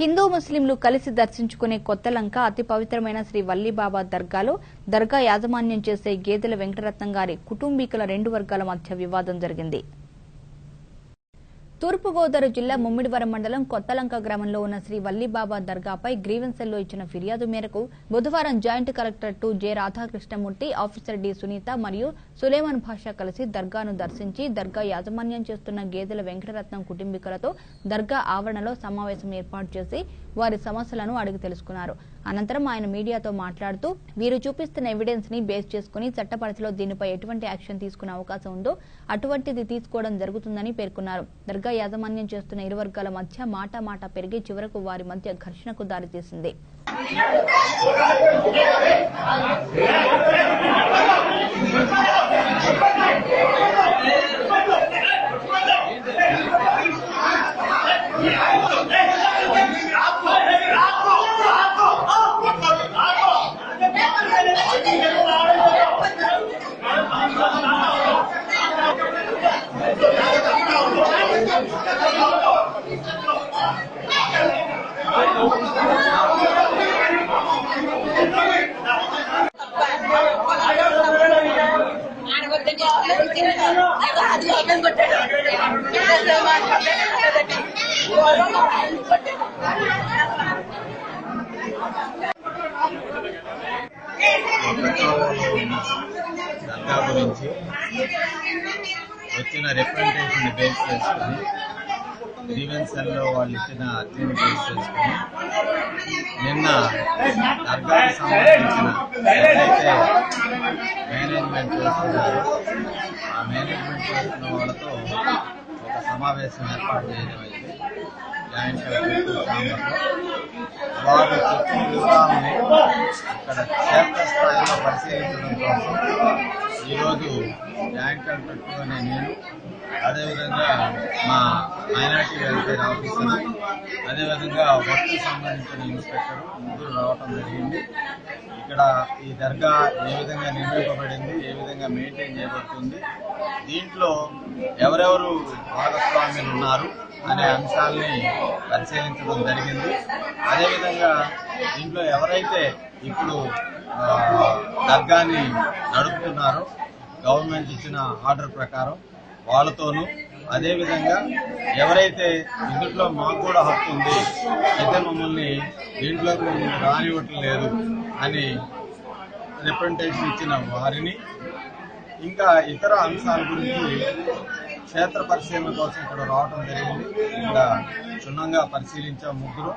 హిందూ ముస్లింలు కలిసి దర్శించుకునే కొత్తలంక అతి పవిత్రమైన శ్రీ వల్లీబాబా దర్గాలో దర్గా యాజమాన్యం చేసే గేదెల వెంకటరత్నం గారి కుటుంబీకుల 2 వర్గాల మధ్య వివాదం జరిగింది. తూర్పుగోదావరి జిల్లా ముమ్మిడివరం మండలం కొత్తలంక గ్రామంలో ఉన్న శ్రీ వల్లీబాబా దర్గాపై గ్రీవెన్సెల్లో ఇచ్చిన ఫిర్యాదు మేరకు బుధవారం joint collector 2 J Radhakrishnamurthy, officer D Sunitha మరియు సులేమాన్ భాషా కలిసి దర్గాను దర్శించి దర్గా యాజమాన్యం చేస్తున్న గేదెల వెంకటరత్నం కుటుంబీకులతో దర్గా ఆవరణలో సమావేశం ఏర్పాటు చేసి వారి సమస్యలను అడిగి తెలుసుకున్నారు. అనంతరం ఆయన మీడియాతో మాట్లాడుతూ వీరు చూపిస్తున్న ఎవిడెన్స్ ని బేస్ చేసుకుని చట్టపరిధిలో దీనిపై ఎటువంటి యాక్షన్ తీసుకునే అవకాశం ఉందో అటువంటిది తీసుకోవడం జరుగుతుందని పేర్కొన్నారు. దర్గా యాజమాన్యం చేస్తున్న ఇరు వర్గాల మధ్య మాట పెరిగి చివరకు వారి మధ్య ఘర్షణకు దారితీసింది. దర్గా గురించి వచ్చిన రిప్రజెంటేషన్ బేస్ చేసుకుని గ్రీవెన్సెల్లో వాళ్ళు ఇచ్చిన అర్జీని బేస్ చేసుకుని నిన్న దర్గాకు సంబంధించిన ఏదైతే మేనేజ్మెంట్ చేస్తున్నారో ఆ మేనేజ్మెంట్ చేస్తున్న వాళ్ళతో ఒక సమావేశం ఏర్పాటు చేయడం అయింది జాయింట్ కలెక్టర్ ఛాంబర్లో. వారు చెప్పిన వివరాలని ఇక్కడ క్షేత్రస్థాయిలో పరిశీలించడం కోసం ఈరోజు జాయింట్ కలెక్టర్ అనే నేను, అదేవిధంగా మా మైనార్టీ వెల్ఫేర్ ఆఫీసర్, అదేవిధంగా వర్క్కి సంబంధించిన ఇన్స్పెక్టర్ ముగ్గురు రావటం జరిగింది. ఇక్కడ ఈ దర్గా ఏ విధంగా నిర్మింపబడింది, ఏ విధంగా మెయింటైన్ చేయబడుతుంది, దీంట్లో ఎవరెవరు భాగస్వామ్యులు ఉన్నారు అనే అంశాలని పరిశీలించడం జరిగింది. అదేవిధంగా దీంట్లో ఎవరైతే ఇప్పుడు దర్గాని నడుపుతున్నారో గవర్నమెంట్ ఇచ్చిన ఆర్డర్ ప్రకారం వాళ్ళతోనూ, అదేవిధంగా ఎవరైతే ఇందులో మాకు కూడా హక్కు ఉంది, అయితే మమ్మల్ని దీంట్లోకి మమ్మల్ని రానివ్వటం లేదు అని రిప్రజెంటేషన్ ఇచ్చిన వారిని, ఇంకా ఇతర అంశాల గురించి క్షేత్ర పరిశీలన కోసం ఇక్కడ రావడం జరిగింది. ఇక్కడ క్షుణ్ణంగా పరిశీలించాం ముగ్గురు.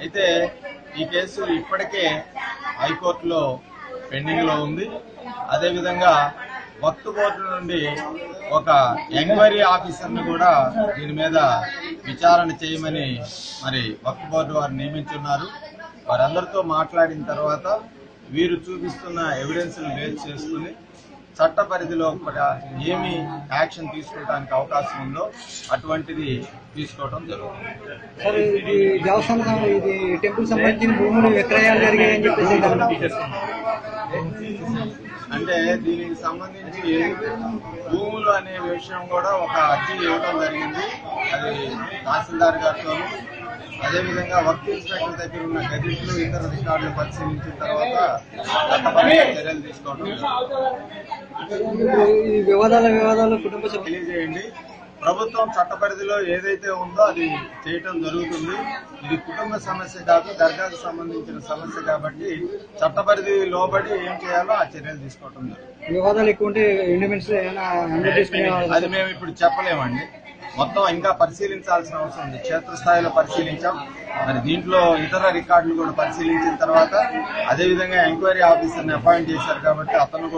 అయితే ఈ కేసు ఇప్పటికే హైకోర్టులో పెండింగ్లో ఉంది. అదేవిధంగా వక్ఫ్ బోర్డు నుండి ఒక ఎంక్వైరీ ఆఫీసర్ని కూడా దీని మీద విచారణ చేయమని మరి వక్ఫ్ బోర్డు వారు నియమించున్నారు. వారందరితో మాట్లాడిన తర్వాత వీరు చూపిస్తున్న ఎవిడెన్స్ను బేస్ చేసుకుని చట్ట పరిధిలో ఏమి యాక్షన్ తీసుకోవడానికి అవకాశం ఉందో అటువంటిది తీసుకోవడం జరుగుతుంది. సార్, ఇది దేవస్థానం, ఇది టెంపుల్ సంబంధించిన భూములు విక్రయాలు జరిగాయని చెప్పేసి అంటే దీనికి సంబంధించి భూములు అనే విషయం కూడా ఒక అర్జీ ఇవ్వడం జరిగింది. అది తహసీల్దార్ గారితో, అదేవిధంగా వర్క్ ఇన్స్పెక్టర్ దగ్గర ఉన్న గెజిట్లు, ఇతర రికార్డులు పరిశీలించిన తర్వాత చట్టపరమైన చర్యలు తీసుకోవడం. వివాదాలు కుటుంబ తెలియజేయండి. ప్రభుత్వం చట్ట పరిధిలో ఏదైతే ఉందో అది చేయటం జరుగుతుంది. ఇది కుటుంబ సమస్య కాదు, దర్గాకు సంబంధించిన సమస్య కాబట్టి చట్ట పరిధి లోబడి ఏం చేయాలో ఆ చర్యలు తీసుకోవటం జరుగుతుంది. వివాదాలు ఎక్కువ ఉంటే అది మేము ఇప్పుడు చెప్పలేమండి. మొత్తం ఇంకా పరిశీలించాల్సిన అవసరం ఉంది. క్షేత్రస్థాయిలో పరిశీలించాం. మరి దీంట్లో ఇతర రికార్డులు కూడా పరిశీలించిన తర్వాత, అదేవిధంగా ఎంక్వైరీ ఆఫీసర్ని అపాయింట్ చేశారు కాబట్టి అతను